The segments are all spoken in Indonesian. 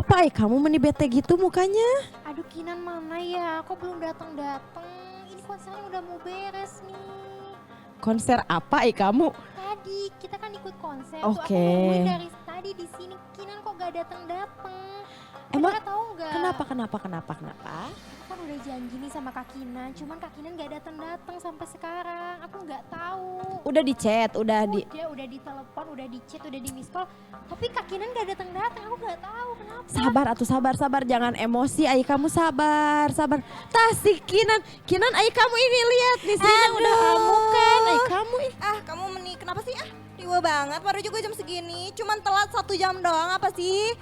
Kenapa kamu meni bete gitu mukanya? Aduh Kinan mana ya? Kok belum datang-datang? Ini konsernya udah mau beres nih. Konser apa kamu? Tadi kita kan ikut konser tuh. Aku Oke. nungguin dari tadi di sini. Kinan kok gak datang-datang? Emang Tahu nggak? Kenapa? Aku kan udah janji nih sama Kak Kinan. Cuman Kak Kinan gak datang-datang sampai sekarang. Aku nggak tahu. Udah di chat, udah di... Udah ditelepon, udah di chat, udah di miss call. Tapi Kak Kinan gak datang-datang. Aku nggak tahu kenapa. Sabar, jangan emosi, ay kamu sabar. Tah si Kinan ay kamu ini lihat nih sini udah amukan, ay kamu ih. Kamu kenapa sih? Riwa banget, baru juga jam segini. Cuman telat 1 jam doang apa sih?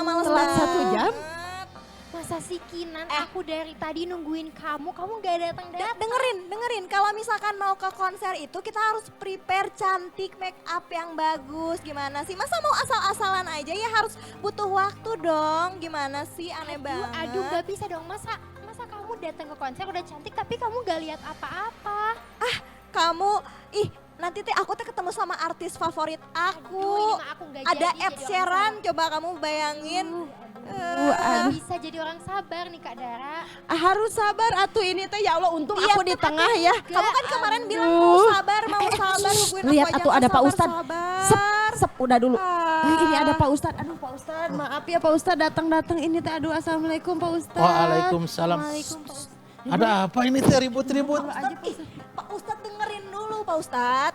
Males Telat banget. 1 jam? Masa sih Kinan, aku dari tadi nungguin kamu gak datang-datang. Dengerin. Kalau misalkan mau ke konser itu kita harus prepare cantik, make up yang bagus. Gimana sih? Masa mau asal-asalan aja ya, harus butuh waktu dong. Gimana sih? Aneh banget. Aduh gak bisa dong, masa kamu datang ke konser udah cantik tapi kamu gak lihat apa-apa. Kamu, nanti aku ketemu sama artis favorit aku. Aduh, ini mah aku nggak Ada jadi Ed jadi orang Sheeran, coba kamu bayangin. Gak bisa jadi orang sabar nih Kak Dara. Harus sabar atuh ini teh ya Allah untung Iya, aku di tengah ya. Kamu kan kemarin bilang mau sabar, nungguin Lihat aku aja atuh kan ada Pak Ustad. sabar. Sep udah dulu. Ini ada Pak Ustad. Aduh Pak Ustad, maaf ya Pak Ustad datang ini teh. Aduh assalamualaikum Pak Ustad. Waalaikumsalam. Ada apa ini teh ribut-ribut? Pak Ustad dengerin dulu Pak Ustad.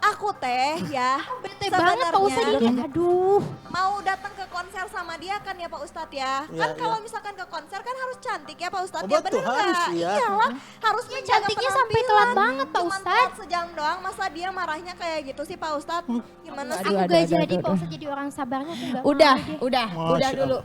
Aku teh ya Bete banget Pak Ustad ini. Aduh. mau datang ke konser sama dia kan ya Pak Ustadz ya. Iya, Kan kalau iya. misalkan ke konser kan harus cantik ya Pak Ustadz Oh, ya, betul, bener harus nggak? ya. Iyalah, harus menjaga cantiknya sampai penampilan. telat banget, Pak Cuman Ustadz. telat sejam doang, masa dia marahnya kayak gitu sih Pak Ustadz? Gimana sih? Aku gak jadi Pak Ustad jadi orang sabarnya aku gak Udah mau deh. udah Masya dulu.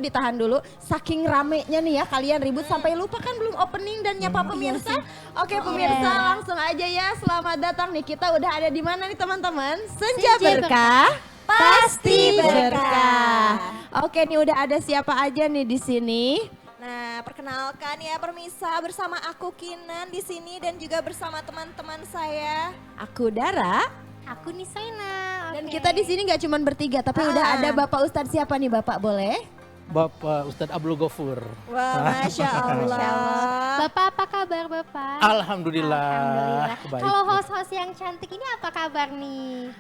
Ditahan dulu. Saking ramenya nih ya kalian ribut sampai lupa kan belum opening dan nyapa pemirsa. Oke pemirsa langsung aja ya. Selamat datang nih, kita udah ada di mana nih teman-teman? Senja berkah. Pasti berkah. Oke nih udah ada siapa aja nih di sini? Nah, perkenalkan ya permisa bersama aku Kinan di sini dan juga bersama teman-teman saya. Aku Dara. Aku Nisaina. Dan oke. kita di sini nggak cuma bertiga, tapi udah ada Bapak Ustadz. Siapa nih Bapak, boleh? Bapak Ustadz Abdul Ghafur. Wah, Masya Allah. Bapak apa kabar Bapak? Alhamdulillah. Baik. Kalau host-host yang cantik ini apa kabar nih?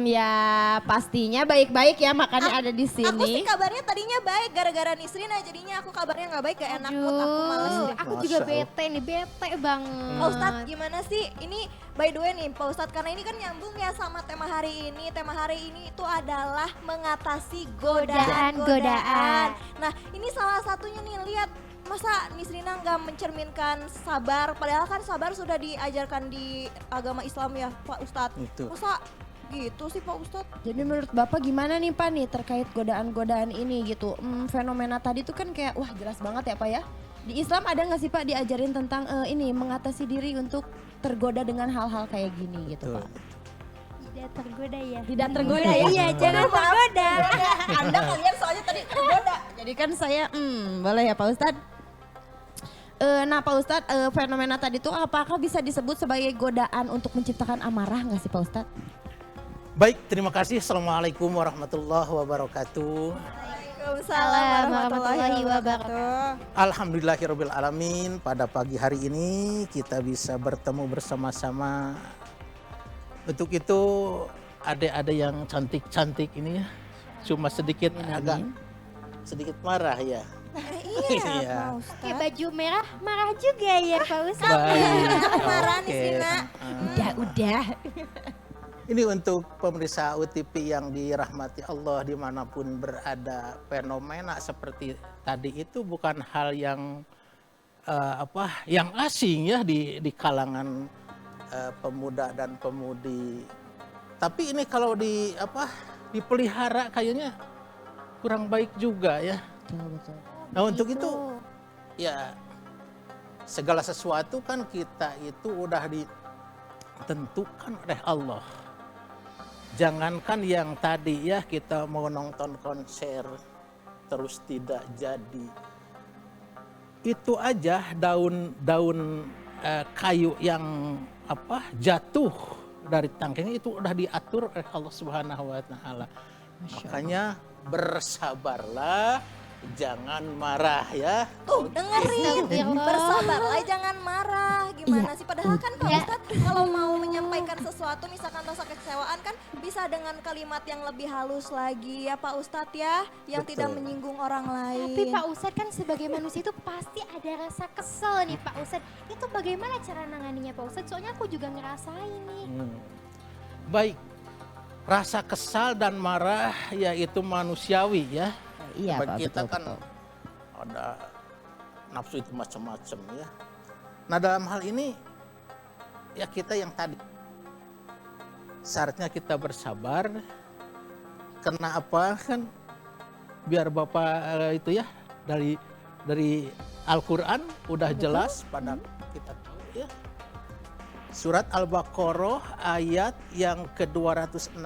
Ya pastinya baik-baik ya, makanya ada di Aku sih sini. kabarnya tadinya baik, gara-gara Nisrina jadinya aku kabarnya nggak baik, gak enak mood, aku males deh. Aku juga Masya Allah. bete nih, bete banget. Pak Ustadz gimana sih? Ini by the way nih Pak Ustadz, karena ini kan nyambung ya sama tema hari ini. Tema hari ini itu adalah mengatasi godaan-godaan. Nah ini salah satunya nih, lihat masa Nisrina nggak mencerminkan sabar, padahal kan sabar sudah diajarkan di agama Islam ya Pak Ustadz. Itu. Masa gitu sih Pak Ustadz? Jadi menurut Bapak gimana nih Pak nih terkait godaan-godaan ini gitu? Fenomena tadi tuh kan kayak wah jelas banget ya Pak ya. Di Islam ada nggak sih Pak diajarin tentang ini mengatasi diri untuk tergoda dengan hal-hal kayak gini gitu Betul. Pak? Tidak tergoda ya. Tidak tergoda ya? Iya, jangan tergoda. Anda kalian soalnya tadi tergoda. Jadi kan saya, boleh ya Pak Ustadz? Nah Pak Ustadz, fenomena tadi tuh apakah bisa disebut sebagai godaan untuk menciptakan amarah nggak sih Pak Ustadz? Baik, terima kasih. Assalamualaikum warahmatullahi wabarakatuh. Waalaikumsalam warahmatullahi wabarakatuh. Alhamdulillahirabbil alamin. Pada pagi hari ini kita bisa bertemu bersama-sama. Untuk itu ada yang cantik-cantik ini ya. Cuma sedikit agak sedikit marah ya. Iya, Pak Ustadz. Pakai baju merah marah juga ya Pak Ustad. Baik. Marah Oke. Nisrina. Udah. Ini untuk pemirsa UTP yang dirahmati Allah dimanapun berada, fenomena seperti tadi itu bukan hal yang yang asing ya di kalangan pemuda dan pemudi. Tapi ini kalau dipelihara kayaknya kurang baik juga ya. Betul. Nah untuk itu ya segala sesuatu kan kita itu udah ditentukan oleh Allah. Jangankan yang tadi ya kita mau nonton konser terus tidak jadi. Itu aja daun-daun kayu yang jatuh dari tangkainya itu udah diatur oleh Allah Subhanahu wa taala. Makanya bersabarlah, jangan marah ya. Tuh dengerin, bersabarlah jangan marah. Gimana sih? Padahal kan Pak Ustadz kalau mau menyampaikan sesuatu misalkan rasa kekecewaan kan bisa dengan kalimat yang lebih halus lagi ya Pak Ustadz ya. Yang tidak Betul. menyinggung orang lain. Tapi Pak Ustadz kan sebagai manusia itu pasti ada rasa kesel nih Pak Ustadz. Itu bagaimana cara nanganinya Pak Ustadz? Soalnya aku juga ngerasain nih. Baik, rasa kesal dan marah yaitu manusiawi ya. Iya Pak, Kita betul, kan betul. ada nafsu itu macam-macam ya. Nah dalam hal ini ya kita yang tadi syaratnya kita bersabar. Karena apa kan biar Bapak itu ya dari Al-Qur'an udah jelas pada kita tahu ya. Surat Al-Baqarah ayat yang ke-216.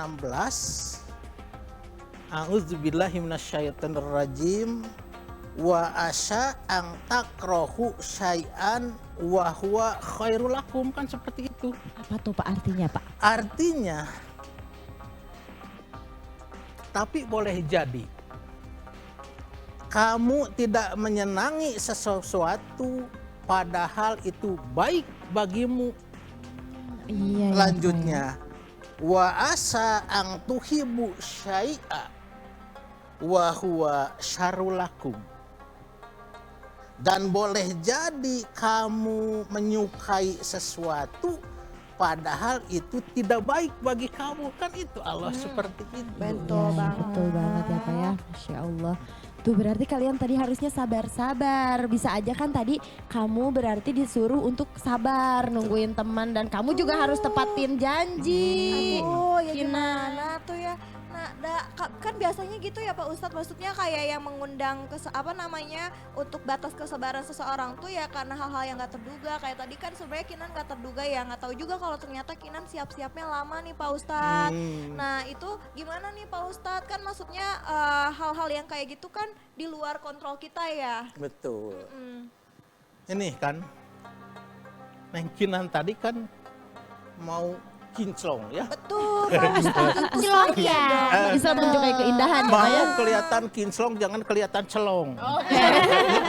A'udzubillahi minasyaitonirrajim. Wa asa ang takrahu syai'an wa huwa khairul lakum, kan seperti itu. Apa tuh Pak artinya Pak? Artinya tapi boleh jadi kamu tidak menyenangi sesuatu padahal itu baik bagimu. Iya. Lanjutnya, wa asa ang tuhibu syai'a wa huwa syarrul lakum. Dan boleh jadi kamu menyukai sesuatu padahal itu tidak baik bagi kamu, kan itu Allah seperti itu. Betul banget. Betul banget ya Pak ya, Masya Allah. Tuh berarti kalian tadi harusnya sabar-sabar. Bisa aja kan tadi kamu berarti disuruh untuk sabar nungguin teman. Dan kamu juga harus tepatin janji. Oh ya Kinan. gimana tuh ya. Nah kan biasanya gitu ya Pak Ustadz. Maksudnya kayak yang mengundang untuk batas kesabaran seseorang tuh ya karena hal-hal yang gak terduga. Kayak tadi kan sebenarnya Kinan gak terduga ya. Gak tahu juga kalau ternyata Kinan siap-siapnya lama nih Pak Ustadz. Nah itu gimana nih Pak Ustadz, kan maksudnya hal-hal yang kayak gitu kan di luar kontrol kita ya. Betul. Ini kan Neng Kinan tadi kan mau kinclong ya. Betul Pak Ustadz. Cilok ya. Bisa menunjukkan keindahan ya Pak Mau ya. kelihatan kinclong jangan kelihatan celong.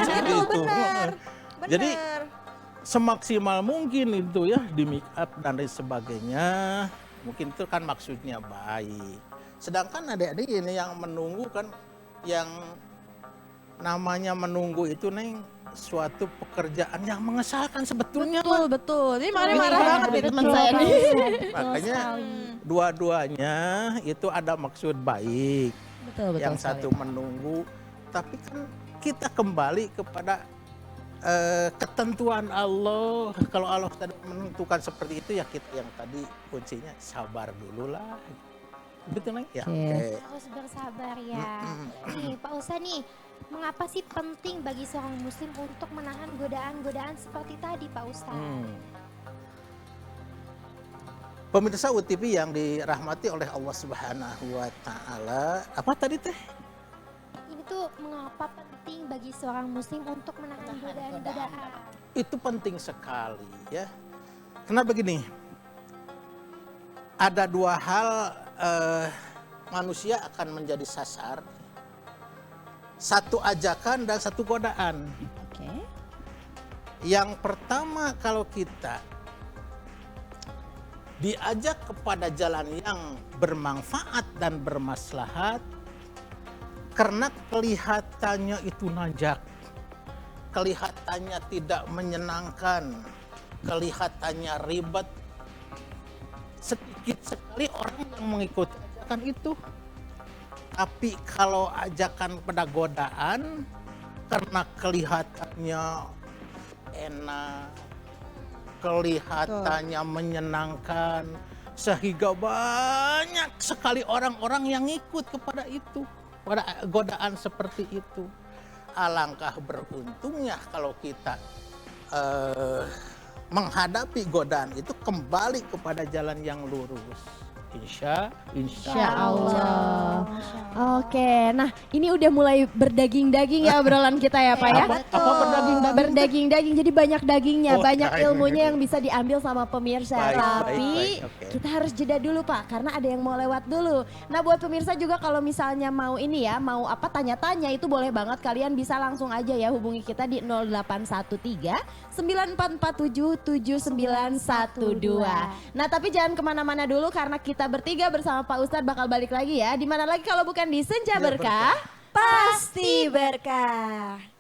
Seperti itu. Benar. Jadi semaksimal mungkin itu ya di make up dan lain sebagainya. Mungkin itu kan maksudnya baik. Sedangkan adik-adik ini yang menunggu kan, yang namanya menunggu itu Neng suatu pekerjaan yang mengesalkan sebetulnya. Betul. Ini marah banget nih teman saya nih. Makanya dua-duanya itu ada maksud baik. Betul Yang sekali. satu menunggu, tapi kan kita kembali kepada ketentuan Allah. Kalau Allah tadi menentukan seperti itu ya kita yang tadi kuncinya sabar dulu lah. Betul Neng? Ya. Oke. Oke. Harus bersabar ya. Nih Pak Ustadz nih, mengapa sih penting bagi seorang muslim untuk menahan godaan-godaan seperti tadi Pak Ustadz? Pemirsa UTV yang dirahmati oleh Allah Subhanahu wa taala. Apa tadi teh? Ini tuh mengapa penting bagi seorang muslim untuk menahan godaan-godaan? Itu penting sekali ya. Karena begini, ada dua hal manusia akan menjadi sasar. Satu ajakan dan satu godaan. Oke. Yang pertama, kalau kita diajak kepada jalan yang bermanfaat dan bermaslahat, karena kelihatannya itu najak, kelihatannya tidak menyenangkan, kelihatannya ribet, sedikit sekali orang yang mengikuti ajakan itu. Tapi kalau ajakan pada godaan, karena kelihatannya enak, kelihatannya menyenangkan, sehingga banyak sekali orang-orang yang ikut kepada itu, pada godaan seperti itu. Alangkah beruntungnya kalau kita menghadapi godaan itu kembali kepada jalan yang lurus. Insya Insya Allah. Allah. Oke, nah ini udah mulai berdaging-daging ya obrolan kita ya Pak ya. Apa berdaging-daging? Berdaging-daging, jadi banyak dagingnya, Oh, banyak iya. ilmunya yang bisa diambil sama pemirsa. Baik, Tapi baik, oke. kita harus jeda dulu Pak, karena ada yang mau lewat dulu. Nah buat pemirsa juga kalau misalnya mau ini ya, mau apa tanya-tanya itu boleh banget. Kalian bisa langsung aja ya hubungi kita di 0813 9447 7912. Nah tapi jangan kemana-mana dulu karena kita bertiga bersama Pak Ustadz bakal balik lagi ya. Di mana lagi kalau bukan di Senja Berkah. Pasti berkah.